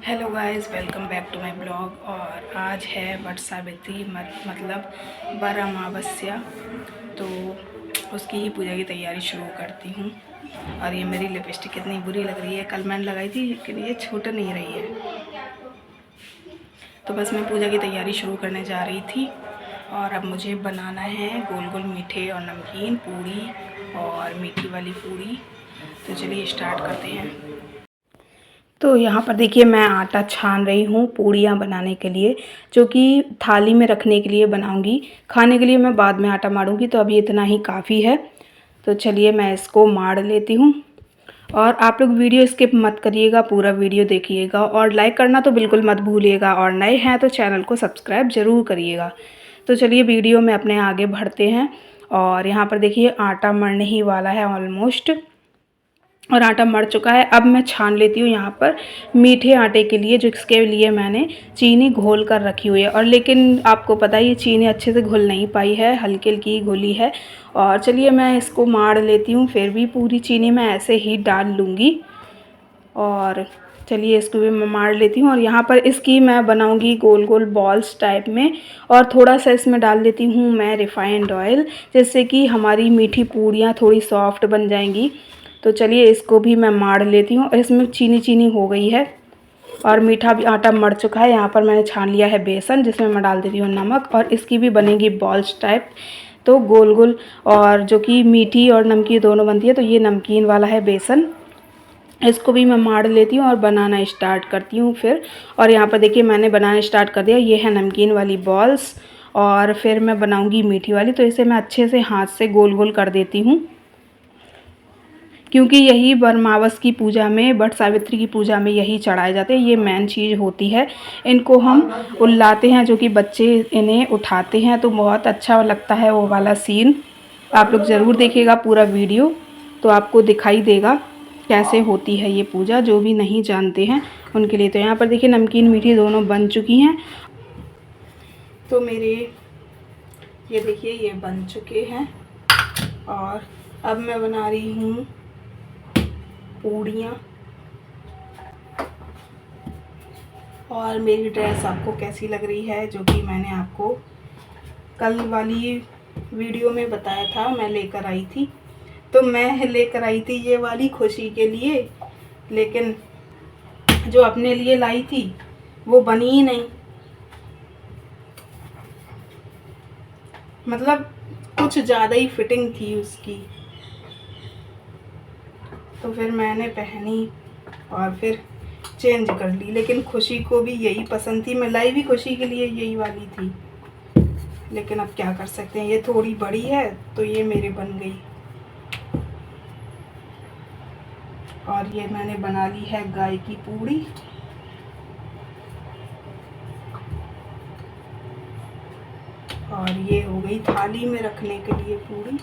Hello guys, welcome back to my blog. और आज है वट सावित्री मतलब वर अमावस्या, तो उसकी ही पूजा की तैयारी शुरू करती हूँ। और ये मेरी लिपस्टिक कितनी बुरी लग रही है, कल मैंने लगाई थी लेकिन ये छूट नहीं रही है। तो बस मैं पूजा की तैयारी शुरू करने जा रही थी। और अब मुझे बनाना है गोल गोल मीठे और नमकीन पूड़ी और मीठी वाली पूड़ी। तो चलिए स्टार्ट करते हैं। तो यहाँ पर देखिए मैं आटा छान रही हूँ पूड़ियाँ बनाने के लिए, जो कि थाली में रखने के लिए बनाऊँगी। खाने के लिए मैं बाद में आटा मारूँगी, तो अभी इतना ही काफ़ी है। तो चलिए मैं इसको मार लेती हूँ। और आप लोग वीडियो स्किप मत करिएगा, पूरा वीडियो देखिएगा और लाइक करना तो बिल्कुल मत भूलिएगा। और नए हैं तो चैनल को सब्सक्राइब ज़रूर करिएगा। तो चलिए वीडियो में अपने आगे बढ़ते हैं। और यहाँ पर देखिए आटा मरने ही वाला है ऑलमोस्ट, और आटा मर चुका है। अब मैं छान लेती हूँ यहाँ पर मीठे आटे के लिए, जिसके लिए मैंने चीनी घोल कर रखी हुई है। और लेकिन आपको पता है ये चीनी अच्छे से घुल नहीं पाई है, हल्की हल्की घुली है। और चलिए मैं इसको मार लेती हूँ, फिर भी पूरी चीनी मैं ऐसे ही डाल लूँगी। और चलिए इसको भी मैं मार लेती हूँ। और यहाँ पर इसकी मैं बनाऊँगी गोल गोल बॉल्स टाइप में। और थोड़ा सा इसमें डाल देती हूँ मैं रिफ़ाइंड ऑयल, जिससे कि हमारी मीठी पूड़ियाँ थोड़ी सॉफ्ट बन जाएंगी। तो चलिए इसको भी मैं मार लेती हूँ। और इसमें चीनी चीनी हो गई है और मीठा भी आटा मर चुका है। यहाँ पर मैंने छान लिया है बेसन, जिसमें मैं डाल देती हूँ नमक। और इसकी भी बनेगी बॉल्स टाइप, तो गोल गोल। और जो कि मीठी और नमकीन दोनों बनती है, तो ये नमकीन वाला है बेसन। इसको भी मैं मार लेती हूँ और बनाना स्टार्ट करती हूँ फिर। और यहाँ पर देखिए मैंने बनाना स्टार्ट कर दिया। ये है नमकीन वाली बॉल्स, और फिर मैं बनाऊँगी मीठी वाली। तो इसे मैं अच्छे से हाथ से गोल गोल कर देती हूँ, क्योंकि यही बरमावस की पूजा में, वट सावित्री की पूजा में यही चढ़ाए जाते हैं। ये मेन चीज़ होती है। इनको हम उल्लाते हैं, जो कि बच्चे इन्हें उठाते हैं, तो बहुत अच्छा लगता है वो वाला सीन। आप लोग ज़रूर देखिएगा पूरा वीडियो, तो आपको दिखाई देगा कैसे होती है ये पूजा, जो भी नहीं जानते हैं उनके लिए। तो यहाँ पर देखिए नमकीन मीठी दोनों बन चुकी हैं। तो मेरे ये देखिए ये बन चुके हैं। और अब मैं बना रही हूँ पूड़ियाँ। और मेरी ड्रेस आपको कैसी लग रही है, जो कि मैंने आपको कल वाली वीडियो में बताया था मैं लेकर आई थी। तो मैं लेकर आई थी ये वाली खुशी के लिए, लेकिन जो अपने लिए लाई थी वो बनी ही नहीं। मतलब कुछ ज़्यादा ही फिटिंग थी उसकी। तो फिर मैंने पहनी और फिर चेंज कर ली। लेकिन खुशी को भी यही पसंद थी, मैं लाई भी खुशी के लिए यही वाली थी। लेकिन अब क्या कर सकते हैं, ये थोड़ी बड़ी है तो ये मेरे बन गई। और ये मैंने बना ली है गाय की पूड़ी। और ये हो गई थाली में रखने के लिए पूड़ी।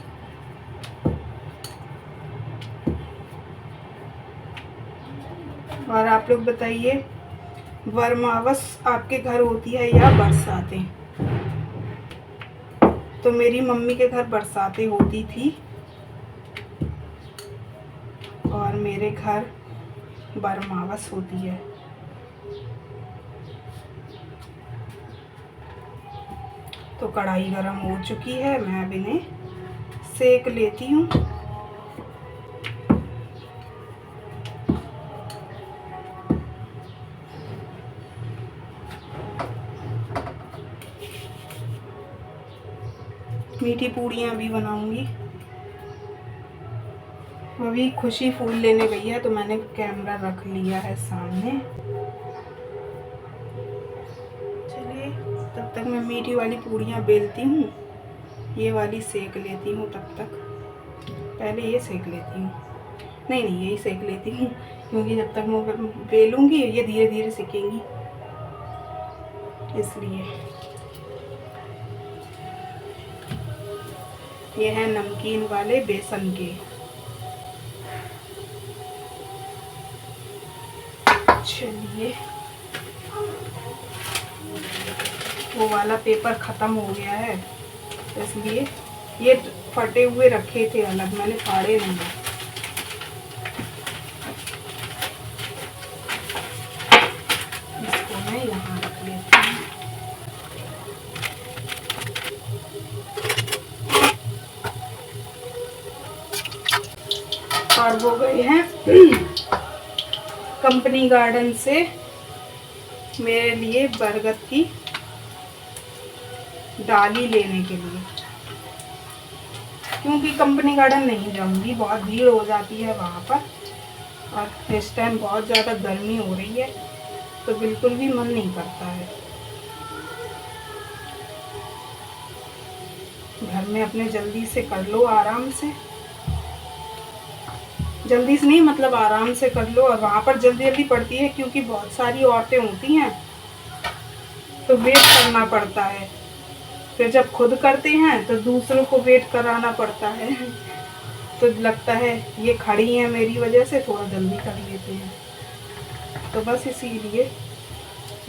और आप लोग बताइए, वरमावस आपके घर होती है या बरसातें? तो मेरी मम्मी के घर बरसातें होती थी और मेरे घर वरमावस होती है। तो कढ़ाई गरम हो चुकी है, मैं अब इन्हें सेक लेती हूँ। मीठी पूड़ियाँ भी बनाऊंगी। अभी खुशी फूल लेने गई है, तो मैंने कैमरा रख लिया है सामने। चलिए तब तक मैं मीठी वाली पूड़ियाँ बेलती हूँ, ये वाली सेक लेती हूँ। तब तक पहले ये सेक लेती हूँ, नहीं यही सेक लेती हूँ, क्योंकि जब तक मैं बेलूँगी ये धीरे धीरे सिकेंगी, इसलिए। ये है नमकीन वाले बेसन के। चलिए वो वाला पेपर ख़त्म हो गया है, इसलिए ये फटे हुए रखे थे अलग, मैंने फाड़े नहीं। और वो गए हैं कंपनी गार्डन से मेरे लिए बरगद की डाली लेने के लिए, क्योंकि कंपनी गार्डन नहीं जाऊंगी, बहुत भीड़ हो जाती है वहाँ पर, और इस टाइम बहुत ज़्यादा गर्मी हो रही है तो बिल्कुल भी मन नहीं करता है। घर में अपने जल्दी से कर लो, आराम से, जल्दी से नहीं मतलब आराम से कर लो। और वहाँ पर जल्दी जल्दी पड़ती है क्योंकि बहुत सारी औरतें होती हैं तो वेट करना पड़ता है, फिर जब खुद करते हैं तो दूसरों को वेट कराना पड़ता है तो लगता है ये खड़ी हैं मेरी वजह से, थोड़ा जल्दी कर लेते हैं, तो बस इसीलिए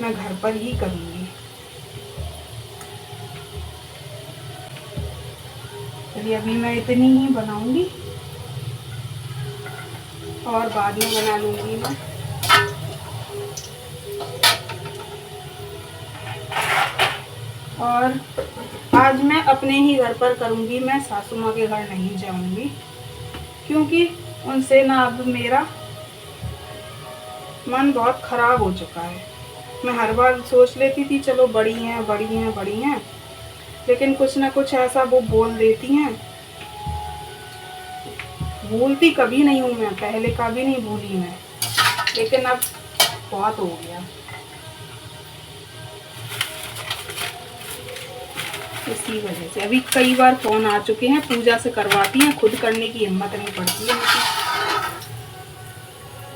मैं घर पर ही करूँगी। चलिए अभी मैं इतनी ही बनाऊँगी और बाद में बना लूँगी मैं। और आज मैं अपने ही घर पर करूँगी, मैं सासू माँ के घर नहीं जाऊँगी, क्योंकि उनसे ना अब मेरा मन बहुत ख़राब हो चुका है। मैं हर बार सोच लेती थी चलो बड़ी हैं बड़ी हैं बड़ी हैं, लेकिन कुछ ना कुछ ऐसा वो बोल देती हैं। भूलती कभी नहीं हूँ मैं, पहले कभी नहीं भूली मैं, लेकिन अब बहुत हो गया। इसी वजह से अभी कई बार फ़ोन आ चुके हैं, पूजा से करवाती हैं, खुद करने की हिम्मत नहीं पड़ती है मुझे,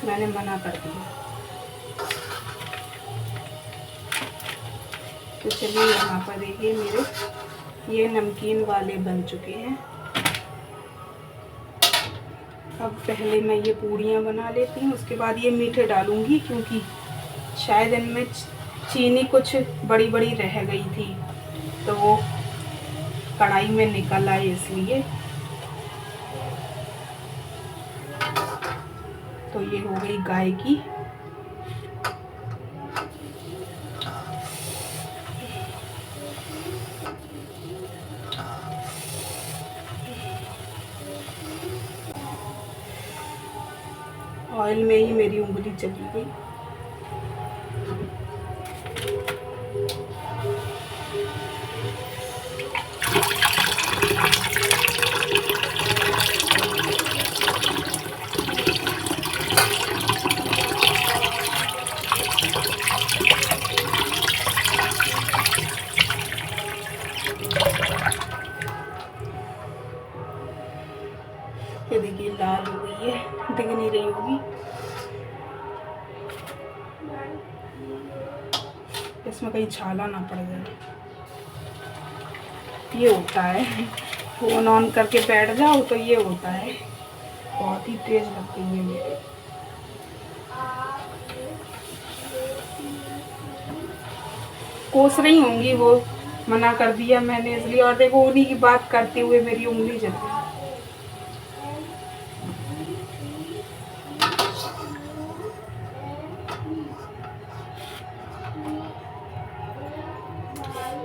मैंने मना कर दिया। तो चलिए यहाँ पर देखिए मेरे ये नमकीन वाले बन चुके हैं। अब पहले मैं ये पूड़ियाँ बना लेती हूँ, उसके बाद ये मीठे डालूँगी, क्योंकि शायद इनमें चीनी कुछ बड़ी बड़ी रह गई थी तो वो कढ़ाई में निकल आई, इसलिए। तो ये हो गई गाय की। ऑयल में ही मेरी उंगली चली गई। ये देखिए लाल हो गई है, दिख नहीं रही होगी। इसमें कहीं छाला ना पड़ जाए, ये होता है फोन ऑन करके बैठ जाओ तो ये होता है। बहुत ही तेज लगती है मेरे। कोस रही होंगी, वो मना कर दिया मैंने इसलिए, और देखो उन्हीं की बात करते हुए मेरी उंगली जल गई।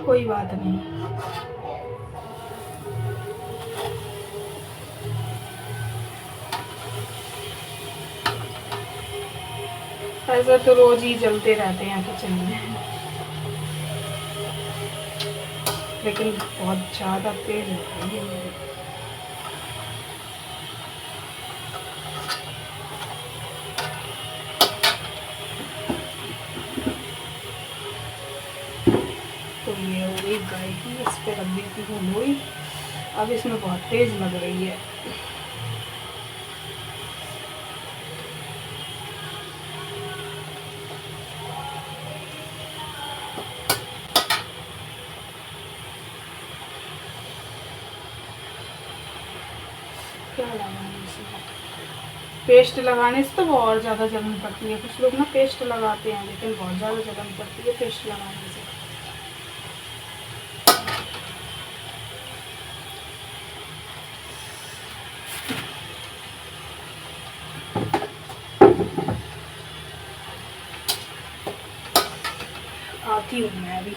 कोई बात नहीं, ऐसा तो रोज ही जलते रहते हैं किचन में, लेकिन बहुत ज़्यादा तेज हो रही है मेरी। तो ये हो गई गाय की, इस पर रख देती हूँ लोई। अब इसमें बहुत तेज लग रही है। क्या लगाने से, पेस्ट लगाने से तो वो और ज़्यादा जलन पड़ती है। कुछ लोग ना पेस्ट लगाते हैं, लेकिन बहुत ज़्यादा जलन पड़ती है पेस्ट लगाने से। आती हूँ मैं अभी।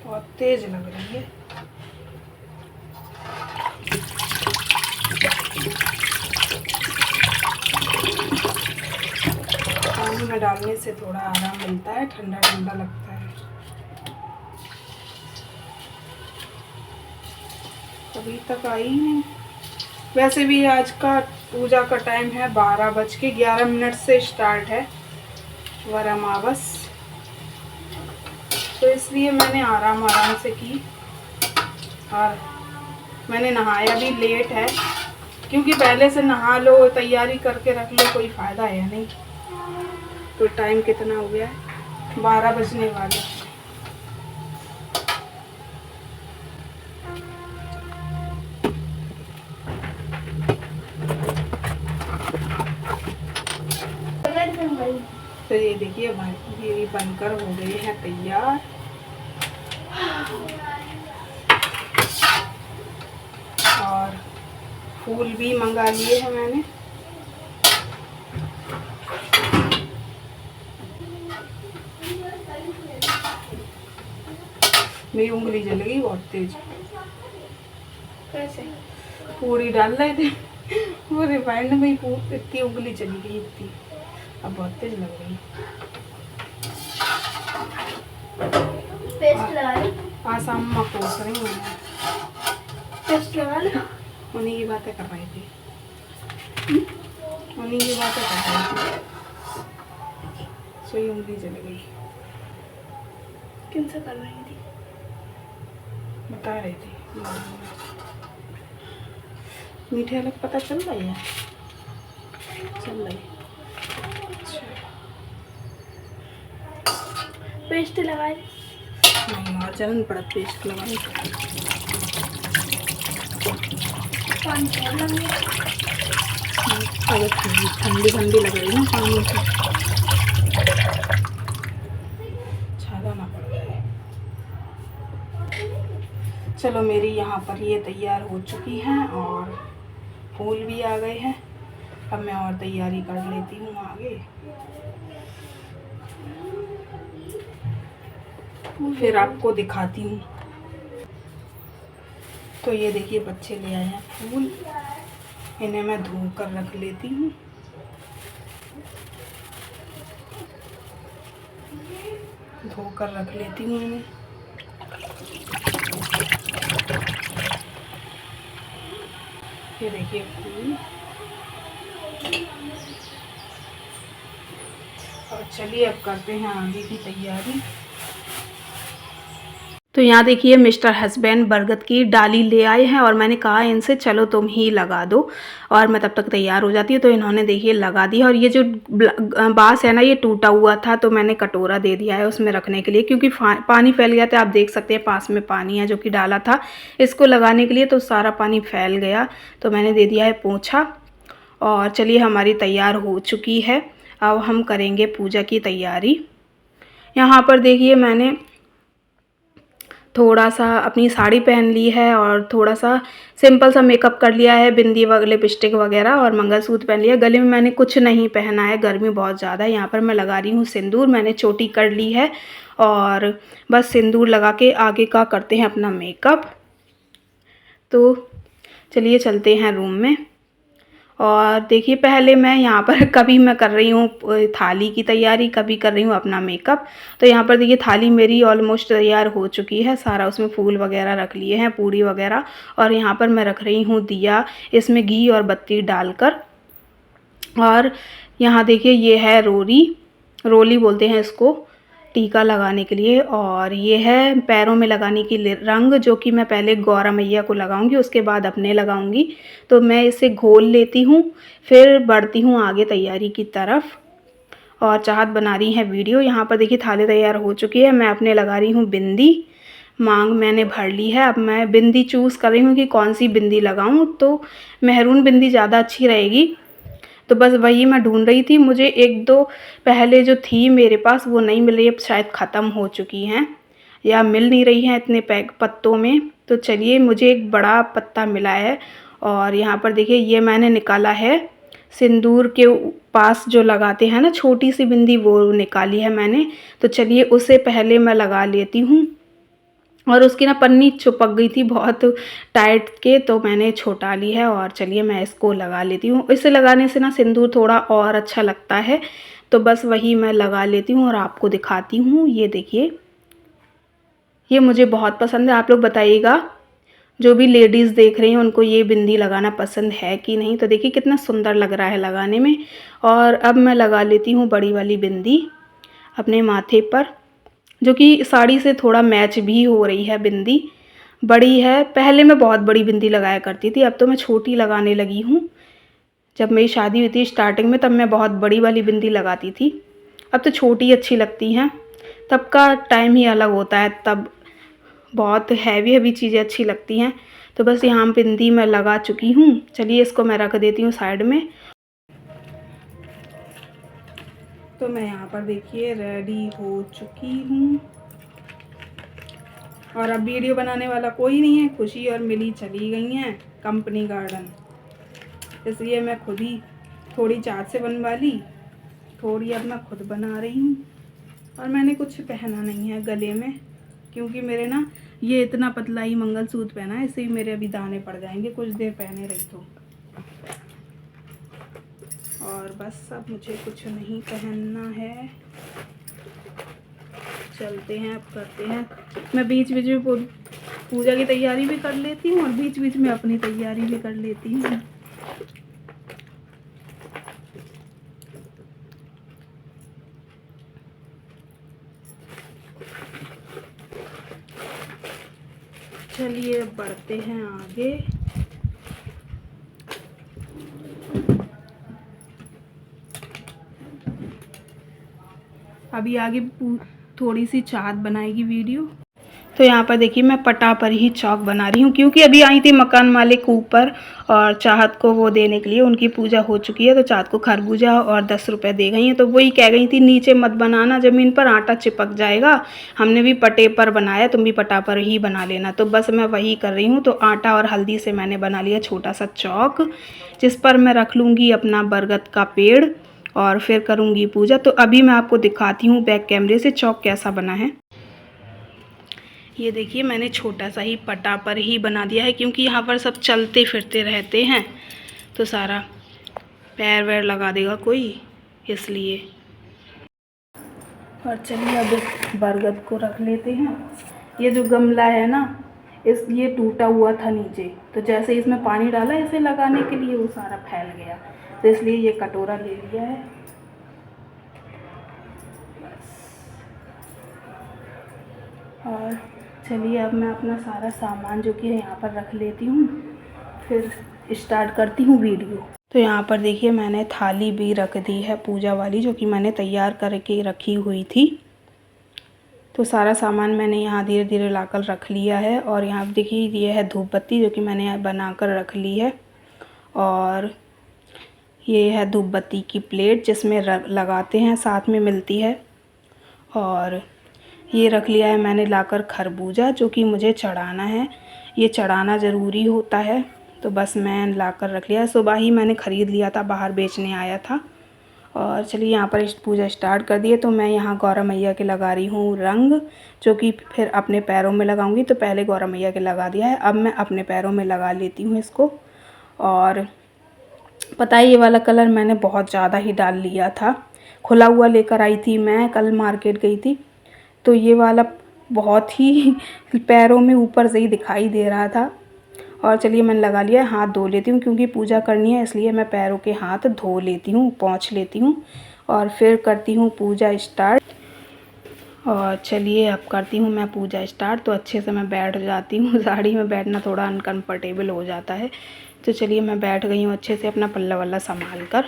बहुत तेज लग रही है। में डालने से थोड़ा आराम मिलता है, ठंडा ठंडा लगता है। अभी तक आई नहीं। वैसे भी आज का पूजा का टाइम है 12:11 से स्टार्ट है वरमावस, तो इसलिए मैंने आराम से की। और मैंने नहाया भी लेट है, क्योंकि पहले से नहा लो, तैयारी करके रख लो, कोई फ़ायदा है नहीं। तो टाइम कितना हो गया है, 12 बजने वाले। तो ये देखिए भाई, ये बनकर हो गए हैं तैयार। और फूल भी मंगा लिए हैं मैंने। मेरी उंगली जल गई बहुत तेज। कैसे? पूरी डाल रहे थे वो रिफाइंड में इतनी उंगली चली गई इतनी, अब बहुत तेज लग रही। पेस्ट लगा ली? आसाम में पोस रही हूँ मैं। पेस्ट लगा ली? उन्हीं की बातें कर रही थी, उन्हीं की बातें कर रही थी। सोई उंगली जल गई। किनसे कर रही थी? बता रही थी। मीठे अलग पता चल रही है, चल रही। अच्छा, पेस्ट लगाए? नहीं, और जलन पड़ा पेस्ट लगाए। अगर ठंडी ठंडी लग रही ना पानी से, ज़्यादा ना पड़ जाए। चलो, मेरी यहाँ पर ये तैयार हो चुकी हैं और फूल भी आ गए हैं। अब मैं और तैयारी कर लेती हूँ आगे, फिर आपको दिखाती हूँ। तो ये देखिए बच्चे ले आए हैं फूल, इन्हें मैं धो कर रख लेती हूँ। धो कर रख लेती हूँ इन्हें। ये देखिए फूल। और चलिए अब करते हैं आगे की तैयारी। तो यहाँ देखिए मिस्टर हस्बैंड बरगद की डाली ले आए हैं और मैंने कहा इनसे चलो तुम ही लगा दो और मैं तब तक तैयार हो जाती हूँ। तो इन्होंने देखिए लगा दी। और ये जो बांस है ना, ये टूटा हुआ था, तो मैंने कटोरा दे दिया है उसमें रखने के लिए, क्योंकि पानी फैल गया था। आप देख सकते हैं पास में पानी है जो कि डाला था इसको लगाने के लिए, तो सारा पानी फैल गया। तो मैंने दे दिया है पोंछा। और चलिए हमारी तैयार हो चुकी है, अब हम करेंगे पूजा की तैयारी। यहाँ पर देखिए मैंने थोड़ा सा अपनी साड़ी पहन ली है और थोड़ा सा सिंपल सा मेकअप कर लिया है, बिंदी वगैरह, लिपस्टिक वगैरह और मंगलसूत्र पहन लिया। गले में मैंने कुछ नहीं पहना है, गर्मी बहुत ज़्यादा है। यहाँ पर मैं लगा रही हूँ सिंदूर, मैंने चोटी कर ली है और बस सिंदूर लगा के आगे का करते हैं अपना मेकअप। तो चलिए चलते हैं रूम में। और देखिए पहले मैं यहाँ पर कभी मैं कर रही हूँ थाली की तैयारी, कभी कर रही हूँ अपना मेकअप। तो यहाँ पर देखिए थाली मेरी ऑलमोस्ट तैयार हो चुकी है, सारा उसमें फूल वगैरह रख लिए हैं, पूड़ी वगैरह। और यहाँ पर मैं रख रही हूँ दिया, इसमें घी और बत्ती डालकर। और यहाँ देखिए ये है रोली बोलते हैं इसको, टीका लगाने के लिए। और ये है पैरों में लगाने की रंग, जो कि मैं पहले गौरा मैया को लगाऊंगी, उसके बाद अपने लगाऊंगी। तो मैं इसे घोल लेती हूँ, फिर बढ़ती हूँ आगे तैयारी की तरफ। और चाहत बना रही है वीडियो। यहाँ पर देखिए थाली तैयार हो चुकी है, मैं अपने लगा रही हूँ बिंदी, मांग मैंने भर ली है। अब मैं बिंदी चूज़ कर रही हूँ कि कौन सी बिंदी लगाऊँ, तो मेहरून बिंदी ज़्यादा अच्छी रहेगी। तो बस वही मैं ढूंढ रही थी। मुझे एक दो पहले जो थी मेरे पास वो नहीं मिल रही है, शायद ख़त्म हो चुकी हैं या मिल नहीं रही हैं इतने पत्तों में। तो चलिए मुझे एक बड़ा पत्ता मिला है और यहाँ पर देखिए ये मैंने निकाला है सिंदूर के पास जो लगाते हैं ना छोटी सी बिंदी, वो निकाली है मैंने। तो चलिए उसे पहले मैं लगा लेती हूँ। और उसकी ना पन्नी चिपक गई थी बहुत टाइट के, तो मैंने छोटा ली है। और चलिए मैं इसको लगा लेती हूँ। इसे लगाने से ना सिंदूर थोड़ा और अच्छा लगता है, तो बस वही मैं लगा लेती हूँ और आपको दिखाती हूँ। ये देखिए, ये मुझे बहुत पसंद है। आप लोग बताइएगा जो भी लेडीज़ देख रही हैं उनको ये बिंदी लगाना पसंद है कि नहीं। तो देखिए कितना सुंदर लग रहा है लगाने में। और अब मैं लगा लेती हूँ बड़ी वाली बिंदी अपने माथे पर, जो कि साड़ी से थोड़ा मैच भी हो रही है। बिंदी बड़ी है, पहले मैं बहुत बड़ी बिंदी लगाया करती थी, अब तो मैं छोटी लगाने लगी हूँ। जब मेरी शादी हुई थी स्टार्टिंग में तब मैं बहुत बड़ी वाली बिंदी लगाती थी, अब तो छोटी अच्छी लगती हैं। तब का टाइम ही अलग होता है, तब बहुत हैवी हैवी चीज़ें अच्छी लगती हैं। तो बस यहाँ बिंदी मैं लगा चुकी हूँ। चलिए इसको मैं रख देती हूँ साइड में। तो मैं यहाँ पर देखिए रेडी हो चुकी हूँ और अब वीडियो बनाने वाला कोई नहीं है। खुशी और मिली चली गई हैं कंपनी गार्डन, इसलिए मैं खुद ही थोड़ी चाट से बनवा ली, थोड़ी अब मैं खुद बना रही हूँ। और मैंने कुछ पहना नहीं है गले में, क्योंकि मेरे ना ये इतना पतला ही मंगलसूत्र पहना है, इससे ही मेरे अभी दाने पड़ जाएंगे कुछ देर पहने रही तो। और बस अब मुझे कुछ नहीं पहनना है। चलते हैं, अब करते हैं। मैं बीच बीच में पूजा की तैयारी भी कर लेती हूँ और बीच बीच में अपनी तैयारी भी कर लेती हूँ। चलिए बढ़ते हैं आगे। अभी आगे थोड़ी सी चाहत बनाएगी वीडियो। तो यहाँ पर देखिए मैं पटा पर ही चौक बना रही हूँ, क्योंकि अभी आई थी मकान मालिक ऊपर और चाहत को वो देने के लिए, उनकी पूजा हो चुकी है तो चाहत को खरबूजा और 10 रुपये दे गई हैं। तो वही कह गई थी नीचे मत बनाना, ज़मीन पर आटा चिपक जाएगा, हमने भी पटे पर बनाया, तुम भी पटा पर ही बना लेना। तो बस मैं वही कर रही हूँ। तो आटा और हल्दी से मैंने बना लिया छोटा सा चौक, जिस पर मैं रख लूँगी अपना बरगद का पेड़ और फिर करूँगी पूजा। तो अभी मैं आपको दिखाती हूँ बैक कैमरे से चौक कैसा बना है। ये देखिए मैंने छोटा सा ही पटा पर ही बना दिया है, क्योंकि यहाँ पर सब चलते फिरते रहते हैं तो सारा पैर वैर लगा देगा कोई, इसलिए। और चलिए अब इस बरगद को रख लेते हैं। ये जो गमला है ना, ये टूटा हुआ था नीचे, तो जैसे इसमें पानी डाला इसे लगाने के लिए वो सारा फैल गया, तो इसलिए ये कटोरा ले लिया है। और चलिए अब मैं अपना सारा सामान जो कि है यहाँ पर रख लेती हूँ, फिर स्टार्ट करती हूँ वीडियो। तो यहाँ पर देखिए मैंने थाली भी रख दी है पूजा वाली, जो कि मैंने तैयार करके रखी हुई थी। तो सारा सामान मैंने यहाँ धीरे धीरे लाकर रख लिया है। और यहाँ देखिए ये है धूप बत्ती, जो कि मैंने यहाँ बनाकर रख ली है। और ये है धूप बत्ती की प्लेट जिसमें लगाते हैं, साथ में मिलती है। और ये रख लिया है मैंने लाकर खरबूजा, जो कि मुझे चढ़ाना है, ये चढ़ाना ज़रूरी होता है, तो बस मैं लाकर रख लिया। सुबह ही मैंने ख़रीद लिया था, बाहर बेचने आया था। और चलिए यहाँ पर पूजा स्टार्ट कर दिए। तो मैं यहाँ गौरा मैया के लगा रही हूँ रंग, जो कि फिर अपने पैरों में लगाऊंगी। तो पहले गौरा मैया के लगा दिया है, अब मैं अपने पैरों में लगा लेती हूँ इसको। और पता है ये वाला कलर मैंने बहुत ज़्यादा ही डाल लिया था, खुला हुआ लेकर आई थी मैं, कल मार्केट गई थी, तो ये वाला बहुत ही पैरों में ऊपर से ही दिखाई दे रहा था। और चलिए मैंने लगा लिया। हाथ धो लेती हूँ क्योंकि पूजा करनी है, इसलिए मैं पैरों के हाथ धो लेती हूँ, पोंछ लेती हूँ और फिर करती हूँ पूजा स्टार्ट। और चलिए अब करती हूँ मैं पूजा स्टार्ट। तो अच्छे से मैं बैठ जाती हूँ, साड़ी में बैठना थोड़ा अनकम्फर्टेबल हो जाता है। तो चलिए मैं बैठ गई हूँ अच्छे से अपना पल्ला वल्ला संभाल कर,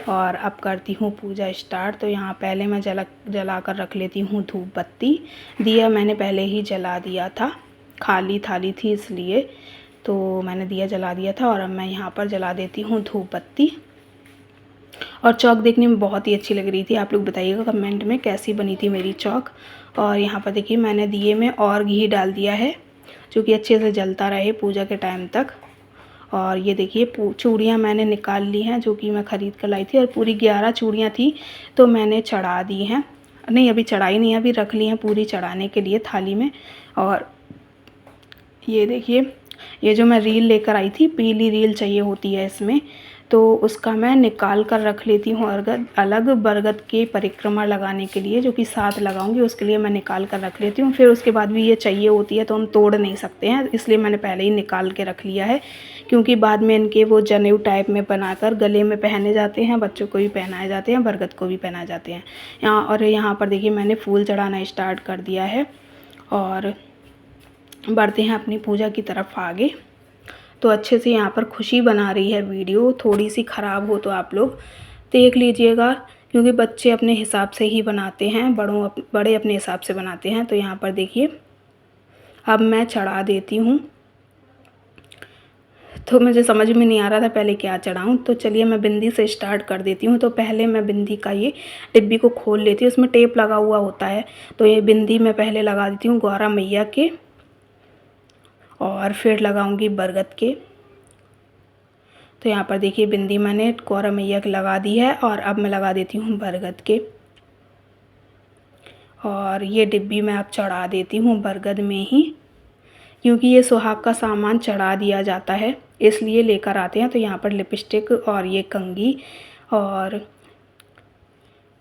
और अब करती हूँ पूजा स्टार्ट। तो यहाँ पहले मैं जला कर रख लेती हूँ धूप बत्ती। दिया मैंने पहले ही जला दिया था, खाली थाली थी इसलिए, तो मैंने दिया जला दिया था। और अब मैं यहाँ पर जला देती हूँ धूप बत्ती। और चौक देखने में बहुत ही अच्छी लग रही थी, आप लोग बताइएगा कमेंट में कैसी बनी थी मेरी चौक। और यहाँ पर देखिए मैंने दिए में और घी डाल दिया है, जो कि अच्छे से जलता रहे पूजा के टाइम तक। और ये देखिए चूड़ियाँ मैंने निकाल ली हैं, जो कि मैं ख़रीद कर लाई थी, और पूरी 11 चूड़ियाँ थी तो मैंने चढ़ा दी हैं। नहीं अभी चढ़ाई नहीं है, अभी रख ली हैं पूरी चढ़ाने के लिए थाली में। और ये देखिए ये जो मैं रील लेकर आई थी, पीली रील चाहिए होती है इसमें, तो उसका मैं निकाल कर रख लेती हूँ अलग बरगद के परिक्रमा लगाने के लिए, जो कि 7 लगाऊंगी उसके लिए मैं निकाल कर रख लेती हूँ। फिर उसके बाद भी ये चाहिए होती है तो हम तोड़ नहीं सकते हैं, इसलिए मैंने पहले ही निकाल के रख लिया है, क्योंकि बाद में इनके वो जनेऊ टाइप में बनाकर गले में पहने जाते हैं, बच्चों को भी पहनाए जाते हैं, बरगद को भी पहनाए जाते हैं। यहाँ पर देखिए मैंने फूल चढ़ाना स्टार्ट कर दिया है और बढ़ते हैं अपनी पूजा की तरफ आगे। तो अच्छे से यहाँ पर खुशी बना रही है वीडियो, थोड़ी सी ख़राब हो तो आप लोग देख लीजिएगा, क्योंकि बच्चे अपने हिसाब से ही बनाते हैं, बड़े अपने हिसाब से बनाते हैं। तो यहाँ पर देखिए अब मैं चढ़ा देती हूँ। तो मुझे समझ में नहीं आ रहा था पहले क्या चढ़ाऊँ, तो चलिए मैं बिंदी से स्टार्ट कर देती हूँ। तो पहले मैं बिंदी का ये डिब्बी को खोल लेती हूँ, उसमें टेप लगा हुआ होता है, तो ये बिंदी मैं पहले लगा देती हूँ गौरा मैया के, और फिर लगाऊंगी बरगद के। तो यहाँ पर देखिए बिंदी मैंने गौरा मैया की लगा दी है और अब मैं लगा देती हूँ बरगद के, और ये डिब्बी मैं अब चढ़ा देती हूँ बरगद में ही, क्योंकि ये सुहाग का सामान चढ़ा दिया जाता है इसलिए लेकर आते हैं। तो यहाँ पर लिपस्टिक और ये कंघी और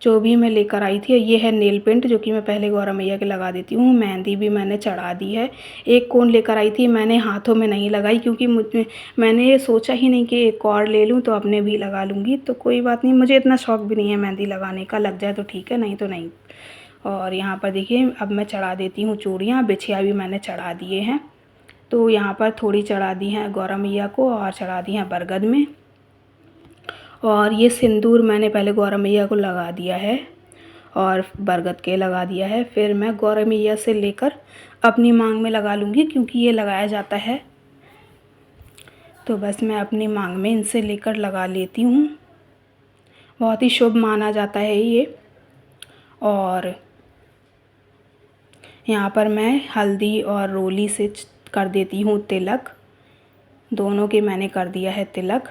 जो भी मैं लेकर आई थी, ये है नेल पेंट जो कि मैं पहले गौरा मैया के लगा देती हूँ। मेहंदी भी मैंने चढ़ा दी है। एक कोन लेकर आई थी, मैंने हाथों में नहीं लगाई, क्योंकि मैंने सोचा ही नहीं कि एक और ले लूँ तो अपने भी लगा लूँगी। तो कोई बात नहीं, मुझे इतना शौक़ भी नहीं है मेहंदी लगाने का, लग जाए तो ठीक है, नहीं तो नहीं। और यहाँ पर देखिए अब मैं चढ़ा देती हूँ चूड़ियाँ, बिछिया भी मैंने चढ़ा दिए हैं। तो यहाँ पर थोड़ी चढ़ा दी हैं गौरा मैया को और चढ़ा दी हैं बरगद में। और ये सिंदूर मैंने पहले गौरा मैया को लगा दिया है और बरगद के लगा दिया है, फिर मैं गौरा मैया से लेकर अपनी मांग में लगा लूँगी, क्योंकि ये लगाया जाता है। तो बस मैं अपनी मांग में इनसे लेकर लगा लेती हूँ, बहुत ही शुभ माना जाता है ये। और यहाँ पर मैं हल्दी और रोली से कर देती हूँ तिलक, दोनों के मैंने कर दिया है तिलक।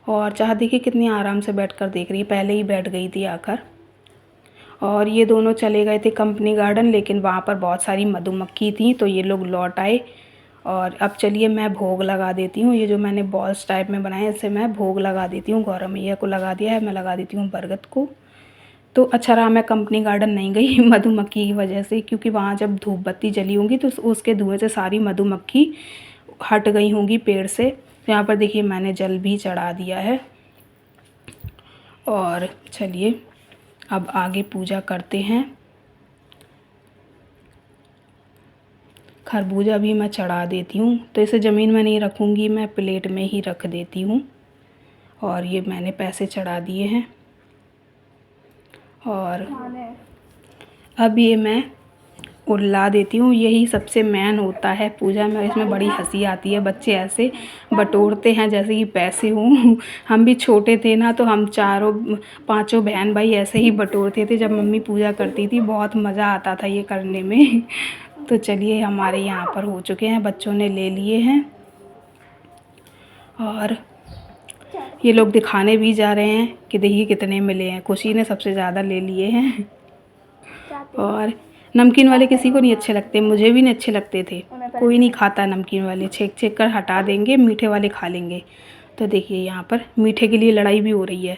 और चाह देखिए कितनी आराम से बैठकर देख रही है, पहले ही बैठ गई थी आकर। और ये दोनों चले गए थे कंपनी गार्डन, लेकिन वहाँ पर बहुत सारी मधुमक्खी थी तो ये लोग लौट आए। और अब चलिए मैं भोग लगा देती हूँ, ये जो मैंने बॉल्स टाइप में बनाए इससे मैं भोग लगा देती हूँ। गौरा मैया को लगा दिया है, मैं लगा देती हूँ बरगद को। तो अच्छा रहा मैं कंपनी गार्डन नहीं गई मधुमक्खी की वजह से, क्योंकि वहाँ जब धूप बत्ती जली होंगी तो उसके धुएँ से सारी मधुमक्खी हट गई होंगी पेड़ से। तो यहाँ पर देखिए मैंने जल भी चढ़ा दिया है। और चलिए अब आगे पूजा करते हैं। खरबूजा भी मैं चढ़ा देती हूँ, तो इसे ज़मीन में नहीं रखूँगी, मैं प्लेट में ही रख देती हूँ। और ये मैंने पैसे चढ़ा दिए हैं। और अब ये मैं उल्ला देती हूँ, यही सबसे मेन होता है पूजा में। इसमें बड़ी हंसी आती है, बच्चे ऐसे बटोरते हैं जैसे कि पैसे हों। हम भी छोटे थे ना, तो हम 4-5 बहन भाई ऐसे ही बटोरते थे जब मम्मी पूजा करती थी, बहुत मज़ा आता था ये करने में। तो चलिए हमारे यहाँ पर हो चुके हैं, बच्चों ने ले लिए हैं और ये लोग दिखाने भी जा रहे हैं कि देखिए कितने मिले हैं। खुशी ने सबसे ज़्यादा ले लिए हैं। और नमकीन वाले किसी को नहीं अच्छे लगते, मुझे भी नहीं अच्छे लगते थे, कोई नहीं खाता नमकीन वाले, छेक छेक कर हटा देंगे, मीठे वाले खा लेंगे। तो देखिए यहाँ पर मीठे के लिए लड़ाई भी हो रही है।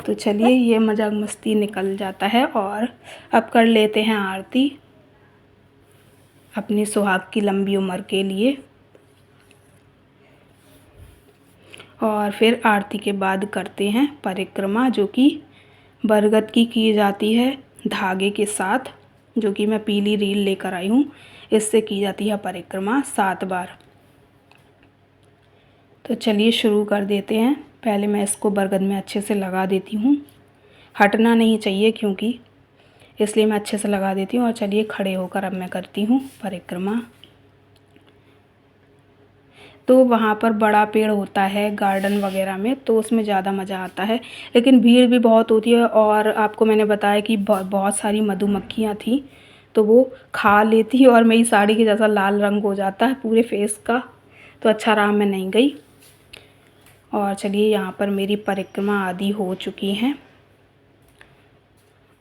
तो चलिए ये मजाक मस्ती निकल जाता है। और अब कर लेते हैं आरती अपनी सुहाग की लंबी उम्र के लिए। और फिर आरती के बाद करते हैं परिक्रमा, जो कि बरगद की जाती है धागे के साथ, जो कि मैं पीली रील लेकर आई हूँ, इससे की जाती है परिक्रमा 7 बार। तो चलिए शुरू कर देते हैं। पहले मैं इसको बरगद में अच्छे से लगा देती हूँ, हटना नहीं चाहिए क्योंकि, इसलिए मैं अच्छे से लगा देती हूँ। और चलिए खड़े होकर अब मैं करती हूँ परिक्रमा। तो वहाँ पर बड़ा पेड़ होता है गार्डन वगैरह में, तो उसमें ज़्यादा मज़ा आता है, लेकिन भीड़ भी बहुत होती है। और आपको मैंने बताया कि बहुत सारी मधुमक्खियाँ थी, तो वो खा लेती और मेरी साड़ी के जैसा लाल रंग हो जाता है पूरे फेस का। तो अच्छा रहा मैं नहीं गई। और चलिए यहाँ पर मेरी परिक्रमा आदि हो चुकी हैं।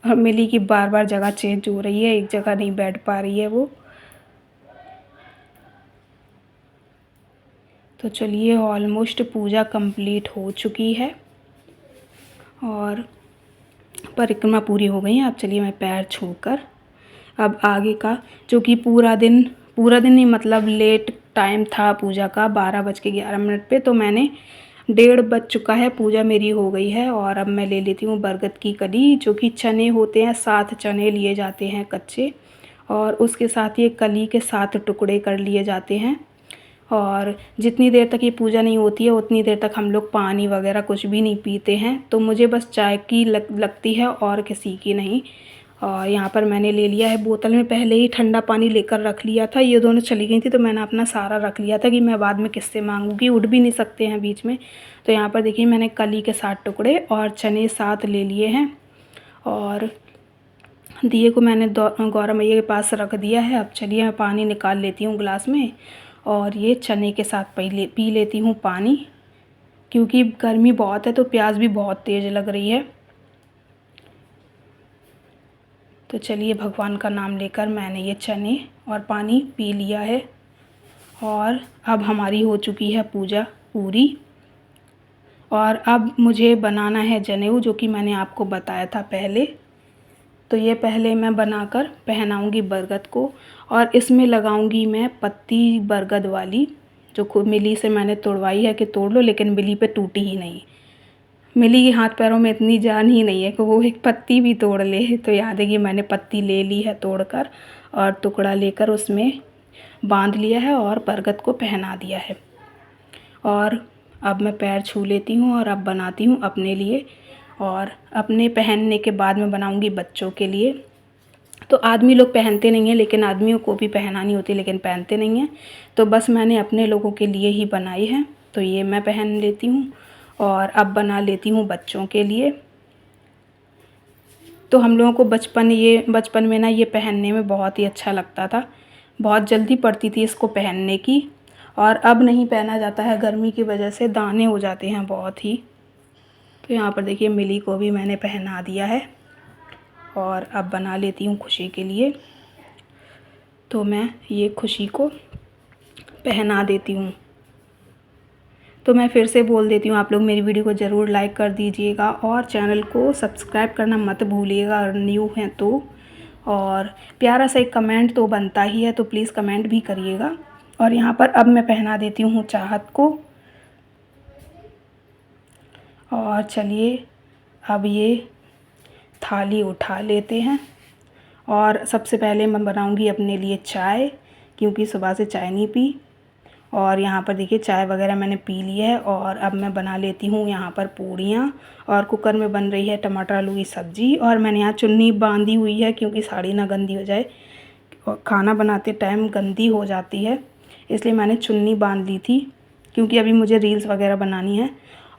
और मिली की बार बार जगह चेंज हो रही है, एक जगह नहीं बैठ पा रही है वो। तो चलिए ऑलमोस्ट पूजा कंप्लीट हो चुकी है और परिक्रमा पूरी हो गई है। अब चलिए मैं पैर छूकर अब आगे का, जो कि पूरा दिन नहीं, मतलब लेट टाइम था पूजा का 12:11 पे, तो मैंने 1:30 बज चुका है, पूजा मेरी हो गई है। और अब मैं ले लेती हूँ बरगद की कली, जो कि चने होते हैं, 7 चने लिए जाते हैं कच्चे, और उसके साथ ये कली के 7 टुकड़े कर लिए जाते हैं। और जितनी देर तक ये पूजा नहीं होती है उतनी देर तक हम लोग पानी वगैरह कुछ भी नहीं पीते हैं। तो मुझे बस चाय की लगती है और किसी की नहीं। और यहाँ पर मैंने ले लिया है बोतल में, पहले ही ठंडा पानी लेकर रख लिया था। ये दोनों चली गई थी तो मैंने अपना सारा रख लिया था कि मैं बाद में किससे मांगूंगी, उठ भी नहीं सकते हैं बीच में। तो यहाँ पर देखिए मैंने कली के 7 टुकड़े और चने 7 ले लिए हैं। और दिए को मैंने गौरा मैया के पास रख दिया है। अब चलिए मैं पानी निकाल लेती हूँ गिलास में, और ये चने के साथ पी लेती हूँ पानी, क्योंकि गर्मी बहुत है तो प्यास भी बहुत तेज़ लग रही है। तो चलिए भगवान का नाम लेकर मैंने ये चने और पानी पी लिया है। और अब हमारी हो चुकी है पूजा पूरी। और अब मुझे बनाना है जनेऊ, जो कि मैंने आपको बताया था पहले। तो ये पहले मैं बनाकर पहनाऊंगी बरगद को, और इसमें लगाऊंगी मैं पत्ती बरगद वाली, जो खुद मिली से मैंने तोड़वाई है कि तोड़ लो, लेकिन मिली पे टूटी ही नहीं। मिली के हाथ पैरों में इतनी जान ही नहीं है कि वो एक पत्ती भी तोड़ ले। तो यहाँ देखिए मैंने पत्ती ले ली है तोड़कर, और टुकड़ा लेकर उसमें बांध लिया है और बरगद को पहना दिया है। और अब मैं पैर छू लेती हूँ और अब बनाती हूँ अपने लिए, और अपने पहनने के बाद मैं बनाऊँगी बच्चों के लिए। तो आदमी लोग पहनते नहीं हैं, लेकिन आदमियों को भी पहनानी होती है, लेकिन पहनते नहीं हैं। तो बस मैंने अपने लोगों के लिए ही बनाई है, तो ये मैं पहन लेती हूँ। और अब बना लेती हूँ बच्चों के लिए। तो हम लोगों को बचपन में ना ये पहनने में बहुत ही अच्छा लगता था, बहुत जल्दी पड़ती थी इसको पहनने की। और अब नहीं पहना जाता है, गर्मी की वजह से दाने हो जाते हैं बहुत ही। तो यहाँ पर देखिए मिली को भी मैंने पहना दिया है, और अब बना लेती हूँ खुशी के लिए। तो मैं ये खुशी को पहना देती हूँ। तो मैं फिर से बोल देती हूँ, आप लोग मेरी वीडियो को ज़रूर लाइक कर दीजिएगा, और चैनल को सब्सक्राइब करना मत भूलिएगा अगर न्यू हैं तो। और प्यारा सा एक कमेंट तो बनता ही है, तो प्लीज़ कमेंट भी करिएगा। और यहाँ पर अब मैं पहना देती हूँ चाहत को। और चलिए अब ये थाली उठा लेते हैं, और सबसे पहले मैं बनाऊंगी अपने लिए चाय, क्योंकि सुबह से चाय नहीं पी। और यहाँ पर देखिए चाय वगैरह मैंने पी ली है। और अब मैं बना लेती हूँ यहाँ पर पूड़ियाँ, और कुकर में बन रही है टमाटर आलू की सब्ज़ी। और मैंने यहाँ चुन्नी बांधी हुई है, क्योंकि साड़ी ना गंदी हो जाए, और खाना बनाते टाइम गंदी हो जाती है, इसलिए मैंने चुन्नी बांध ली थी, क्योंकि अभी मुझे रील्स वगैरह बनानी है।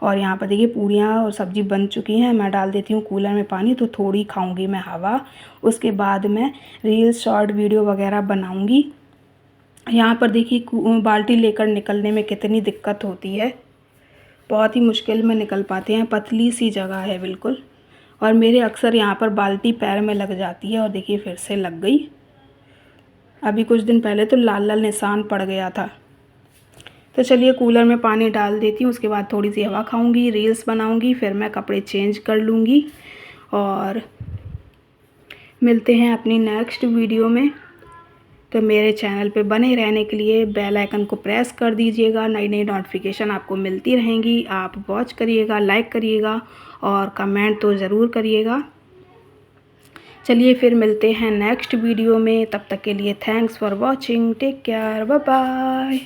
और यहाँ पर देखिए पूड़ियाँ और सब्ज़ी बन चुकी हैं। मैं डाल देती हूँ कूलर में पानी, तो थोड़ी खाऊंगी मैं हवा, उसके बाद मैं रील्स शॉर्ट वीडियो वगैरह बनाऊंगी। यहाँ पर देखिए बाल्टी लेकर निकलने में कितनी दिक्कत होती है, बहुत ही मुश्किल में निकल पाते हैं, पतली सी जगह है बिल्कुल। और मेरे अक्सर यहाँ पर बाल्टी पैर में लग जाती है, और देखिए फिर से लग गई। अभी कुछ दिन पहले तो लाल लाल निशान पड़ गया था। तो चलिए कूलर में पानी डाल देती हूँ, उसके बाद थोड़ी सी हवा खाऊंगी, रील्स बनाऊंगी, फिर मैं कपड़े चेंज कर लूँगी। और मिलते हैं अपनी नेक्स्ट वीडियो में। तो मेरे चैनल पे बने रहने के लिए बेल आइकन को प्रेस कर दीजिएगा, नई नई नोटिफिकेशन आपको मिलती रहेंगी। आप वॉच करिएगा, लाइक करिएगा, और कमेंट तो ज़रूर करिएगा। चलिए फिर मिलते हैं नेक्स्ट वीडियो में, तब तक के लिए thanks for watching, take care, bye bye.